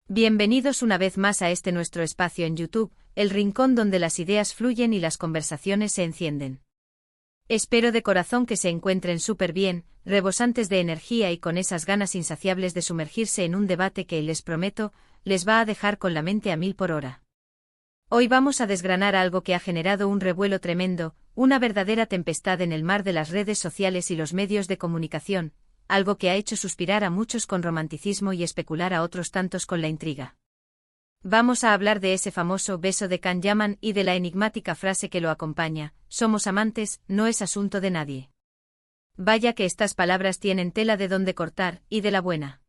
Bienvenidos una vez más a este nuestro espacio en YouTube, el rincón donde las ideas fluyen y las conversaciones se encienden. Espero de corazón que se encuentren súper bien, rebosantes de energía y con esas ganas insaciables de sumergirse en un debate que, les prometo, les va a dejar con la mente a 1000 por hora. Hoy vamos a desgranar algo que ha generado un revuelo tremendo, una verdadera tempestad en el mar de las redes sociales y los medios de comunicación, algo que ha hecho suspirar a muchos con romanticismo y especular a otros tantos con la intriga. Vamos a hablar de ese famoso beso de Can Yaman y de la enigmática frase que lo acompaña: somos amantes, no es asunto de nadie. Vaya que estas palabras tienen tela de donde cortar, y de la buena.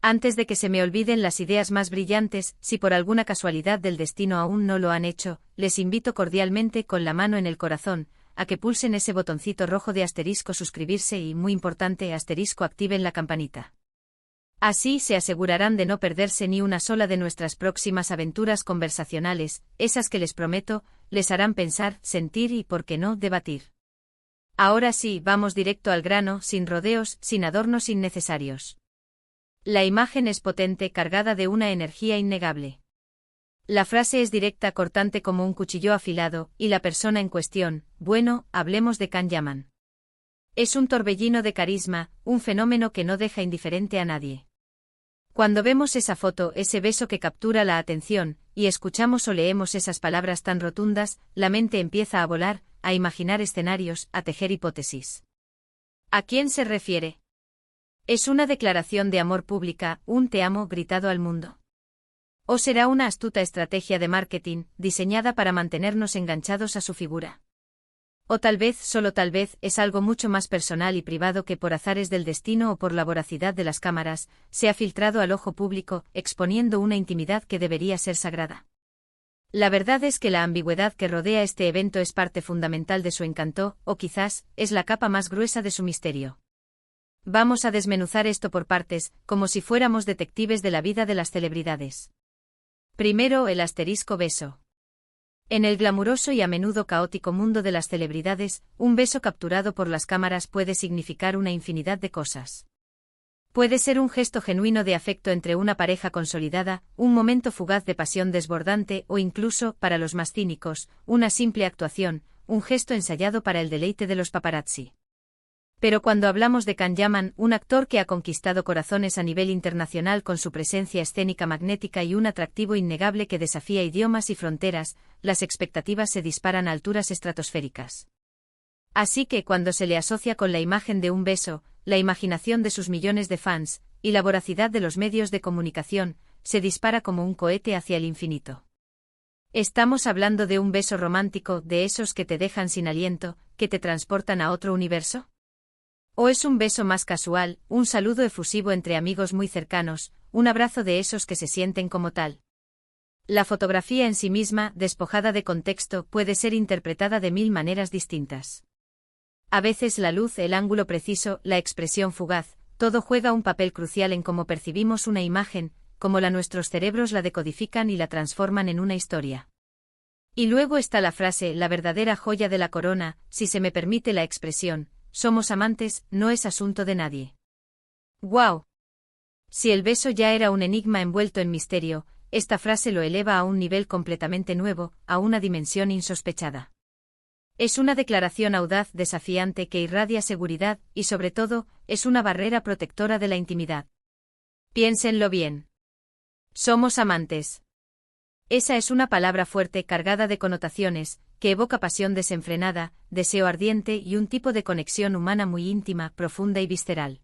Antes de que se me olviden las ideas más brillantes, si por alguna casualidad del destino aún no lo han hecho, les invito cordialmente, con la mano en el corazón, a que pulsen ese botoncito rojo de asterisco suscribirse y, muy importante, asterisco, activen la campanita. Así se asegurarán de no perderse ni una sola de nuestras próximas aventuras conversacionales, esas que les prometo, les harán pensar, sentir y, por qué no, debatir. Ahora sí, vamos directo al grano, sin rodeos, sin adornos innecesarios. La imagen es potente, cargada de una energía innegable. La frase es directa, cortante como un cuchillo afilado, y la persona en cuestión, bueno, hablemos de Can Yaman. Es un torbellino de carisma, un fenómeno que no deja indiferente a nadie. Cuando vemos esa foto, ese beso que captura la atención, y escuchamos o leemos esas palabras tan rotundas, la mente empieza a volar, a imaginar escenarios, a tejer hipótesis. ¿A quién se refiere? ¿Es una declaración de amor pública, un te amo gritado al mundo? ¿O será una astuta estrategia de marketing, diseñada para mantenernos enganchados a su figura? O tal vez, solo tal vez, es algo mucho más personal y privado que, por azares del destino o por la voracidad de las cámaras, se ha filtrado al ojo público, exponiendo una intimidad que debería ser sagrada. La verdad es que la ambigüedad que rodea este evento es parte fundamental de su encanto, o quizás, es la capa más gruesa de su misterio. Vamos a desmenuzar esto por partes, como si fuéramos detectives de la vida de las celebridades. Primero, el asterisco beso. En el glamuroso y a menudo caótico mundo de las celebridades, un beso capturado por las cámaras puede significar una infinidad de cosas. Puede ser un gesto genuino de afecto entre una pareja consolidada, un momento fugaz de pasión desbordante o incluso, para los más cínicos, una simple actuación, un gesto ensayado para el deleite de los paparazzi. Pero cuando hablamos de Can Yaman, un actor que ha conquistado corazones a nivel internacional con su presencia escénica magnética y un atractivo innegable que desafía idiomas y fronteras, las expectativas se disparan a alturas estratosféricas. Así que cuando se le asocia con la imagen de un beso, la imaginación de sus millones de fans, y la voracidad de los medios de comunicación, se dispara como un cohete hacia el infinito. ¿Estamos hablando de un beso romántico, de esos que te dejan sin aliento, que te transportan a otro universo? ¿O es un beso más casual, un saludo efusivo entre amigos muy cercanos, un abrazo de esos que se sienten como tal? La fotografía en sí misma, despojada de contexto, puede ser interpretada de 1000 maneras distintas. A veces la luz, el ángulo preciso, la expresión fugaz, todo juega un papel crucial en cómo percibimos una imagen, cómo nuestros cerebros la decodifican y la transforman en una historia. Y luego está la frase, la verdadera joya de la corona, si se me permite la expresión: somos amantes, no es asunto de nadie. ¡Guau! Si el beso ya era un enigma envuelto en misterio, esta frase lo eleva a un nivel completamente nuevo, a una dimensión insospechada. Es una declaración audaz, desafiante, que irradia seguridad, y sobre todo, es una barrera protectora de la intimidad. Piénsenlo bien. Somos amantes. Esa es una palabra fuerte, cargada de connotaciones, que evoca pasión desenfrenada, deseo ardiente y un tipo de conexión humana muy íntima, profunda y visceral.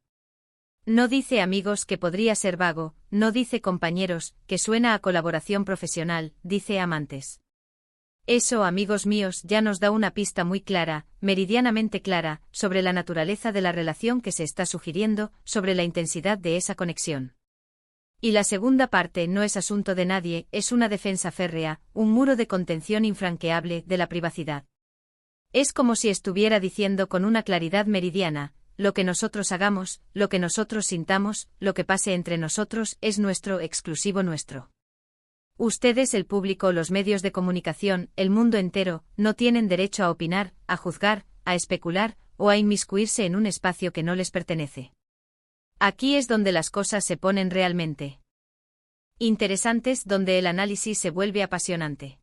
No dice amigos, que podría ser vago, no dice compañeros, que suena a colaboración profesional, dice amantes. Eso, amigos míos, ya nos da una pista muy clara, meridianamente clara, sobre la naturaleza de la relación que se está sugiriendo, sobre la intensidad de esa conexión. Y la segunda parte, no es asunto de nadie, es una defensa férrea, un muro de contención infranqueable de la privacidad. Es como si estuviera diciendo con una claridad meridiana: lo que nosotros hagamos, lo que nosotros sintamos, lo que pase entre nosotros, es nuestro, exclusivo nuestro. Ustedes, el público, los medios de comunicación, el mundo entero, no tienen derecho a opinar, a juzgar, a especular, o a inmiscuirse en un espacio que no les pertenece. Aquí es donde las cosas se ponen realmente interesantes donde el análisis se vuelve apasionante.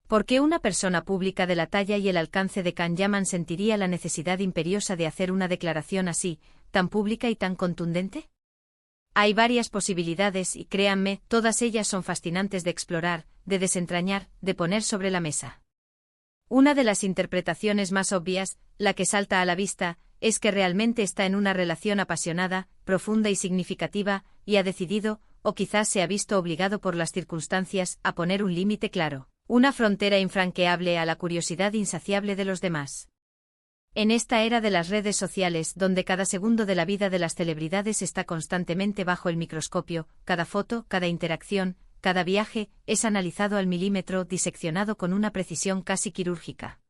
¿Por qué una persona pública de la talla y el alcance de Can Yaman sentiría la necesidad imperiosa de hacer una declaración así, tan pública y tan contundente? Hay varias posibilidades y créanme, todas ellas son fascinantes de explorar, de desentrañar, de poner sobre la mesa. Una de las interpretaciones más obvias, la que salta a la vista, es que realmente está en una relación apasionada, profunda y significativa, y ha decidido, o quizás se ha visto obligado por las circunstancias, a poner un límite claro, una frontera infranqueable a la curiosidad insaciable de los demás. En esta era de las redes sociales, donde cada segundo de la vida de las celebridades está constantemente bajo el microscopio, cada foto, cada interacción, cada viaje, es analizado al milímetro, diseccionado con una precisión casi quirúrgica.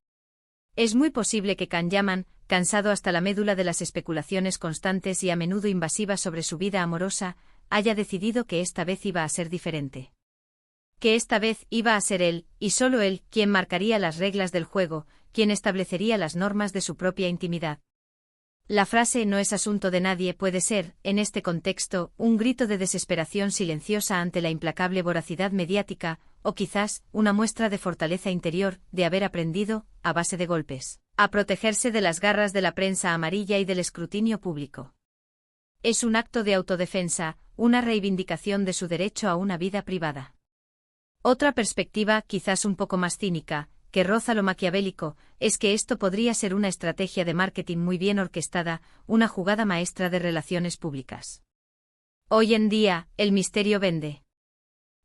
Es muy posible que Can Yaman, cansado hasta la médula de las especulaciones constantes y a menudo invasivas sobre su vida amorosa, haya decidido que esta vez iba a ser diferente. Que esta vez iba a ser él, y solo él, quien marcaría las reglas del juego, quien establecería las normas de su propia intimidad. La frase "no es asunto de nadie" puede ser, en este contexto, un grito de desesperación silenciosa ante la implacable voracidad mediática, o quizás, una muestra de fortaleza interior, de haber aprendido, a base de golpes, a protegerse de las garras de la prensa amarilla y del escrutinio público. Es un acto de autodefensa, una reivindicación de su derecho a una vida privada. Otra perspectiva, quizás un poco más cínica, que roza lo maquiavélico, es que esto podría ser una estrategia de marketing muy bien orquestada, una jugada maestra de relaciones públicas. Hoy en día, el misterio vende.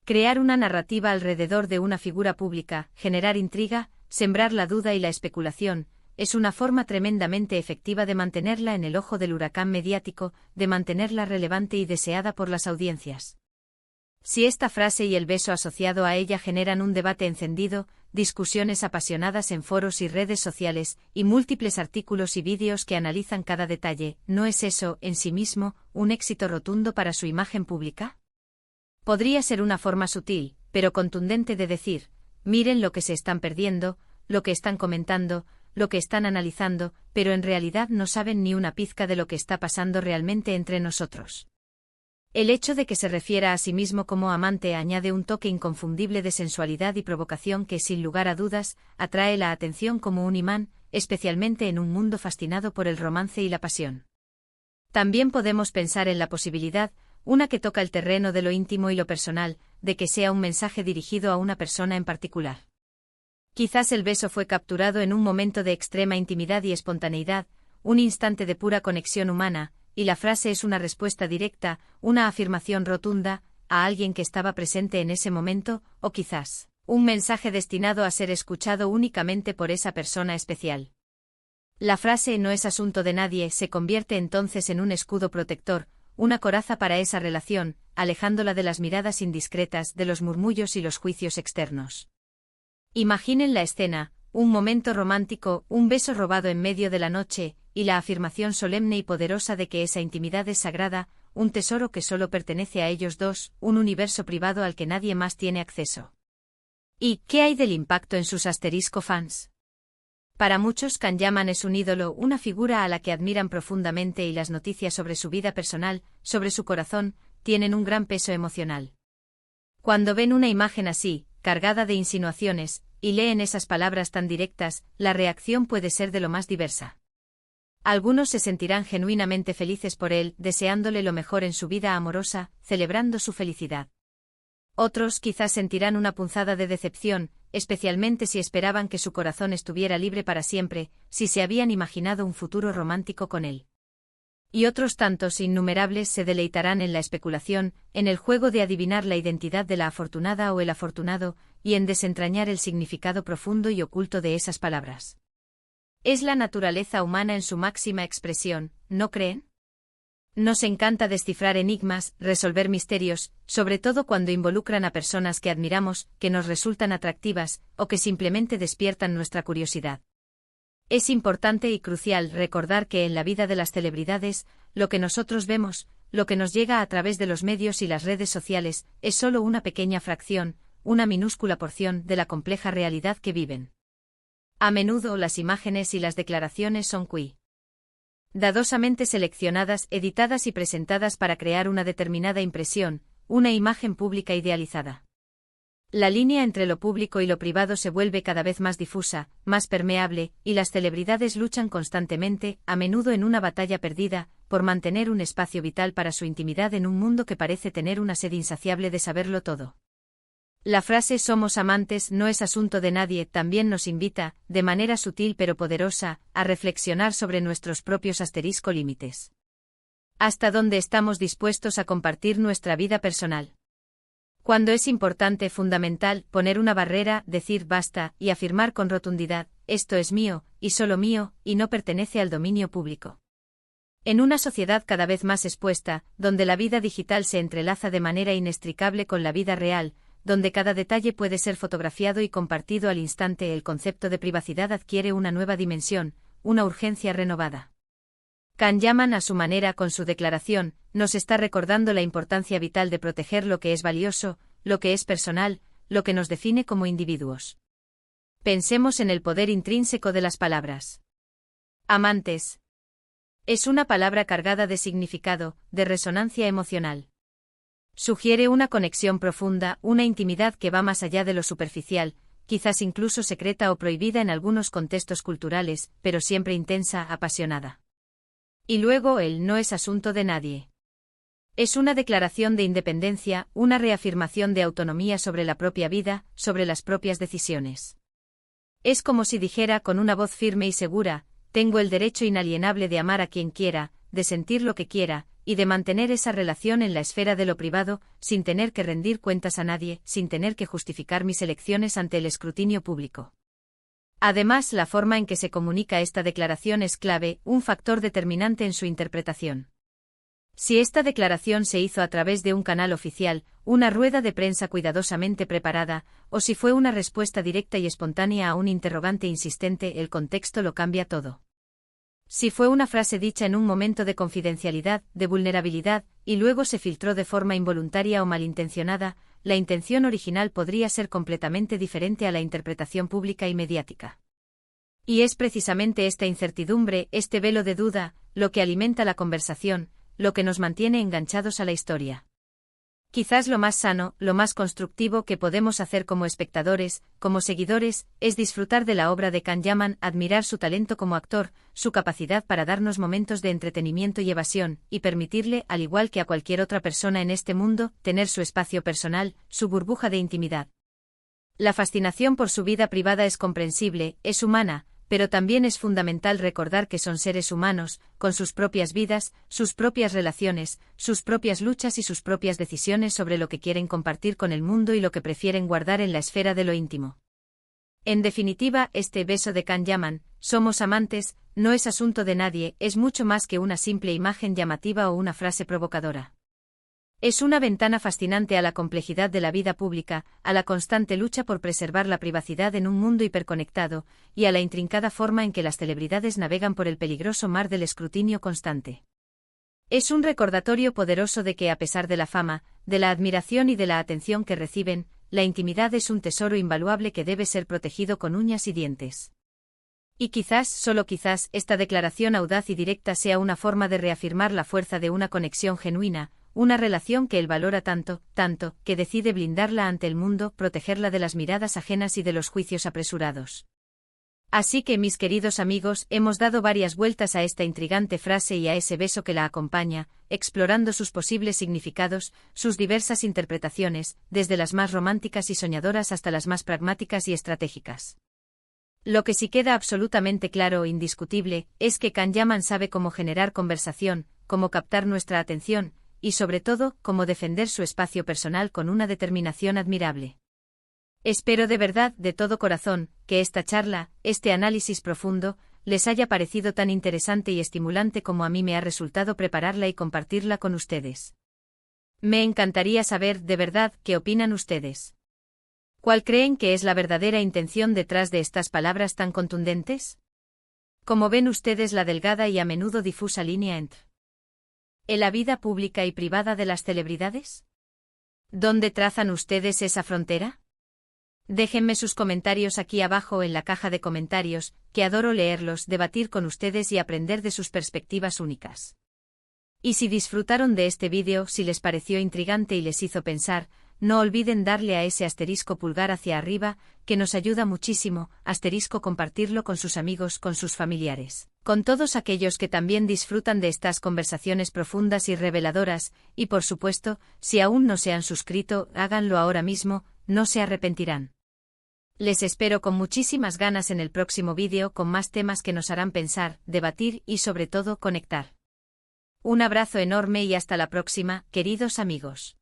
Crear una narrativa alrededor de una figura pública, generar intriga, sembrar la duda y la especulación, es una forma tremendamente efectiva de mantenerla en el ojo del huracán mediático, de mantenerla relevante y deseada por las audiencias. Si esta frase y el beso asociado a ella generan un debate encendido, discusiones apasionadas en foros y redes sociales, y múltiples artículos y vídeos que analizan cada detalle, ¿no es eso, en sí mismo, un éxito rotundo para su imagen pública? Podría ser una forma sutil, pero contundente de decir, miren lo que se están perdiendo, lo que están comentando, lo que están analizando, pero en realidad no saben ni una pizca de lo que está pasando realmente entre nosotros. El hecho de que se refiera a sí mismo como amante añade un toque inconfundible de sensualidad y provocación que, sin lugar a dudas, atrae la atención como un imán, especialmente en un mundo fascinado por el romance y la pasión. También podemos pensar en la posibilidad, una que toca el terreno de lo íntimo y lo personal, de que sea un mensaje dirigido a una persona en particular. Quizás el beso fue capturado en un momento de extrema intimidad y espontaneidad, un instante de pura conexión humana, y la frase es una respuesta directa, una afirmación rotunda, a alguien que estaba presente en ese momento, o quizás, un mensaje destinado a ser escuchado únicamente por esa persona especial. La frase "no es asunto de nadie" se convierte entonces en un escudo protector, una coraza para esa relación, alejándola de las miradas indiscretas, de los murmullos y los juicios externos. Imaginen la escena, un momento romántico, un beso robado en medio de la noche, y la afirmación solemne y poderosa de que esa intimidad es sagrada, un tesoro que solo pertenece a ellos dos, un universo privado al que nadie más tiene acceso. ¿Y qué hay del impacto en sus fans? Para muchos Can Yaman es un ídolo, una figura a la que admiran profundamente y las noticias sobre su vida personal, sobre su corazón, tienen un gran peso emocional. Cuando ven una imagen así, cargada de insinuaciones, y leen esas palabras tan directas, la reacción puede ser de lo más diversa. Algunos se sentirán genuinamente felices por él, deseándole lo mejor en su vida amorosa, celebrando su felicidad. Otros quizás sentirán una punzada de decepción, especialmente si esperaban que su corazón estuviera libre para siempre, si se habían imaginado un futuro romántico con él. Y otros tantos innumerables se deleitarán en la especulación, en el juego de adivinar la identidad de la afortunada o el afortunado, y en desentrañar el significado profundo y oculto de esas palabras. Es la naturaleza humana en su máxima expresión, ¿no creen? Nos encanta descifrar enigmas, resolver misterios, sobre todo cuando involucran a personas que admiramos, que nos resultan atractivas, o que simplemente despiertan nuestra curiosidad. Es importante y crucial recordar que en la vida de las celebridades, lo que nosotros vemos, lo que nos llega a través de los medios y las redes sociales, es solo una pequeña fracción, una minúscula porción de la compleja realidad que viven. A menudo las imágenes y las declaraciones son cuidadosamente seleccionadas, editadas y presentadas para crear una determinada impresión, una imagen pública idealizada. La línea entre lo público y lo privado se vuelve cada vez más difusa, más permeable, y las celebridades luchan constantemente, a menudo en una batalla perdida, por mantener un espacio vital para su intimidad en un mundo que parece tener una sed insaciable de saberlo todo. La frase "somos amantes" no es asunto de nadie también nos invita, de manera sutil pero poderosa, a reflexionar sobre nuestros propios límites. ¿Hasta dónde estamos dispuestos a compartir nuestra vida personal? Cuando es importante, fundamental, poner una barrera, decir basta, y afirmar con rotundidad, esto es mío, y solo mío, y no pertenece al dominio público. En una sociedad cada vez más expuesta, donde la vida digital se entrelaza de manera inextricable con la vida real, donde cada detalle puede ser fotografiado y compartido al instante, el concepto de privacidad adquiere una nueva dimensión, una urgencia renovada. Can Yaman, a su manera, con su declaración, nos está recordando la importancia vital de proteger lo que es valioso, lo que es personal, lo que nos define como individuos. Pensemos en el poder intrínseco de las palabras. Amantes. Es una palabra cargada de significado, de resonancia emocional. Sugiere una conexión profunda, una intimidad que va más allá de lo superficial, quizás incluso secreta o prohibida en algunos contextos culturales, pero siempre intensa, apasionada. Y luego el "no es asunto de nadie". Es una declaración de independencia, una reafirmación de autonomía sobre la propia vida, sobre las propias decisiones. Es como si dijera con una voz firme y segura, tengo el derecho inalienable de amar a quien quiera, de sentir lo que quiera, y de mantener esa relación en la esfera de lo privado, sin tener que rendir cuentas a nadie, sin tener que justificar mis elecciones ante el escrutinio público. Además, la forma en que se comunica esta declaración es clave, un factor determinante en su interpretación. Si esta declaración se hizo a través de un canal oficial, una rueda de prensa cuidadosamente preparada, o si fue una respuesta directa y espontánea a un interrogante insistente, el contexto lo cambia todo. Si fue una frase dicha en un momento de confidencialidad, de vulnerabilidad, y luego se filtró de forma involuntaria o malintencionada, la intención original podría ser completamente diferente a la interpretación pública y mediática. Y es precisamente esta incertidumbre, este velo de duda, lo que alimenta la conversación, lo que nos mantiene enganchados a la historia. Quizás lo más sano, lo más constructivo que podemos hacer como espectadores, como seguidores, es disfrutar de la obra de Can Yaman, admirar su talento como actor, su capacidad para darnos momentos de entretenimiento y evasión, y permitirle, al igual que a cualquier otra persona en este mundo, tener su espacio personal, su burbuja de intimidad. La fascinación por su vida privada es comprensible, es humana, pero también es fundamental recordar que son seres humanos, con sus propias vidas, sus propias relaciones, sus propias luchas y sus propias decisiones sobre lo que quieren compartir con el mundo y lo que prefieren guardar en la esfera de lo íntimo. En definitiva, este beso de Can Yaman, "somos amantes", no es asunto de nadie, es mucho más que una simple imagen llamativa o una frase provocadora. Es una ventana fascinante a la complejidad de la vida pública, a la constante lucha por preservar la privacidad en un mundo hiperconectado, y a la intrincada forma en que las celebridades navegan por el peligroso mar del escrutinio constante. Es un recordatorio poderoso de que, a pesar de la fama, de la admiración y de la atención que reciben, la intimidad es un tesoro invaluable que debe ser protegido con uñas y dientes. Y quizás, solo quizás, esta declaración audaz y directa sea una forma de reafirmar la fuerza de una conexión genuina, una relación que él valora tanto, tanto, que decide blindarla ante el mundo, protegerla de las miradas ajenas y de los juicios apresurados. Así que, mis queridos amigos, hemos dado varias vueltas a esta intrigante frase y a ese beso que la acompaña, explorando sus posibles significados, sus diversas interpretaciones, desde las más románticas y soñadoras hasta las más pragmáticas y estratégicas. Lo que sí queda absolutamente claro e indiscutible, es que Can Yaman sabe cómo generar conversación, cómo captar nuestra atención, y sobre todo, cómo defender su espacio personal con una determinación admirable. Espero de verdad, de todo corazón, que esta charla, este análisis profundo, les haya parecido tan interesante y estimulante como a mí me ha resultado prepararla y compartirla con ustedes. Me encantaría saber, de verdad, qué opinan ustedes. ¿Cuál creen que es la verdadera intención detrás de estas palabras tan contundentes? ¿Cómo ven ustedes la delgada y a menudo difusa línea entre la vida pública y privada de las celebridades? ¿Dónde trazan ustedes esa frontera? Déjenme sus comentarios aquí abajo en la caja de comentarios, que adoro leerlos, debatir con ustedes y aprender de sus perspectivas únicas. Y si disfrutaron de este vídeo, si les pareció intrigante y les hizo pensar, no olviden darle a ese asterisco pulgar hacia arriba, que nos ayuda muchísimo, asterisco compartirlo con sus amigos, con sus familiares, con todos aquellos que también disfrutan de estas conversaciones profundas y reveladoras, y por supuesto, si aún no se han suscrito, háganlo ahora mismo, no se arrepentirán. Les espero con muchísimas ganas en el próximo vídeo con más temas que nos harán pensar, debatir y sobre todo conectar. Un abrazo enorme y hasta la próxima, queridos amigos.